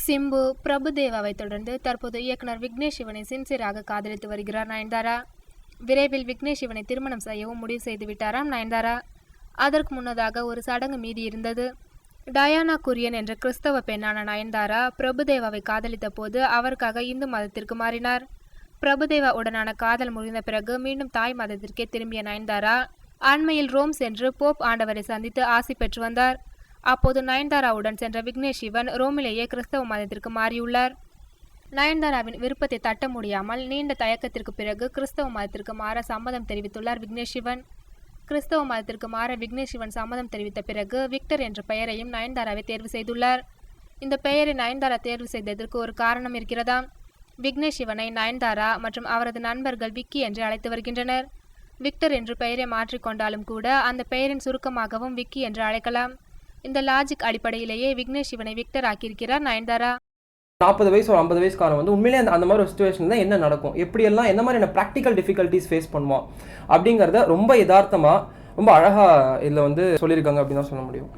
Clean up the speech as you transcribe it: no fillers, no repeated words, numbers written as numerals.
சிம்பு பிரபுதேவாவை தொடர்ந்து தற்போது இயக்குனர் விக்னேஷ் சிவனை சின்சியராக காதலித்து வருகிறார் நயன்தாரா. விரைவில் விக்னேஷ் சிவனை திருமணம் செய்யவும் முடிவு செய்து விட்டாராம் நயன்தாரா. அதற்கு முன்னதாக ஒரு சடங்கு மீதி இருந்தது. டயானா குரியன் என்ற கிறிஸ்தவ பெண்ணான நயன்தாரா பிரபுதேவாவை காதலித்த போது அவருக்காக இந்து மதத்திற்கு மாறினார். பிரபுதேவா உடனான காதல் முடிந்த பிறகு மீண்டும் தாய் மதத்திற்கே திரும்பிய நயன்தாரா அண்மையில் ரோம் சென்று போப் ஆண்டவரை சந்தித்து ஆசி பெற்று வந்தார். அப்போது நயன்தாராவுடன் சென்ற விக்னேஷ் சிவன் ரோமிலேயே கிறிஸ்தவ மதத்திற்கு மாறியுள்ளார். நயன்தாராவின் விருப்பத்தை தட்ட முடியாமல் நீண்ட தயக்கத்திற்கு பிறகு கிறிஸ்தவ மதத்திற்கு மாற சம்மதம் தெரிவித்துள்ளார் விக்னேஷ் சிவன். கிறிஸ்தவ மதத்திற்கு மாற விக்னேஷ் சிவன் சம்மதம் தெரிவித்த பிறகு விக்டர் என்ற பெயரையும் நயன்தாராவை தேர்வு செய்துள்ளார். இந்த பெயரை நயன்தாரா தேர்வு செய்ததற்கு ஒரு காரணம் இருக்கிறதாம். விக்னேஷ் சிவனை நயன்தாரா மற்றும் அவரது நண்பர்கள் விக்கி என்று அழைத்து வருகின்றனர். விக்டர் என்று பெயரை மாற்றிக்கொண்டாலும் கூட அந்த பெயரின் சுருக்கமாகவும் விக்கி என்று அழைக்கலாம். இந்த லாஜிக் அடிப்படையிலேயே விக்னேஷ் சிவனை விக்டர் ஆக்கியிருக்கிறார் நயன்தாரா. 40 வயசு ஒரு 50 வயசுக்காரன் வந்து உண்மையிலே அந்த மாதிரி ஒரு சுச்சுவேஷன் தான் என்ன நடக்கும், எப்படியெல்லாம் எந்த மாதிரியான ப்ராக்டிக்கல் டிஃபிகல்ட்டிஸ் ஃபேஸ் பண்ணுவோம் அப்படிங்கிறத ரொம்ப யதார்த்தமாக ரொம்ப அழகாக இதில் வந்து சொல்லியிருக்காங்க அப்படின்னு தான் சொல்ல முடியும்.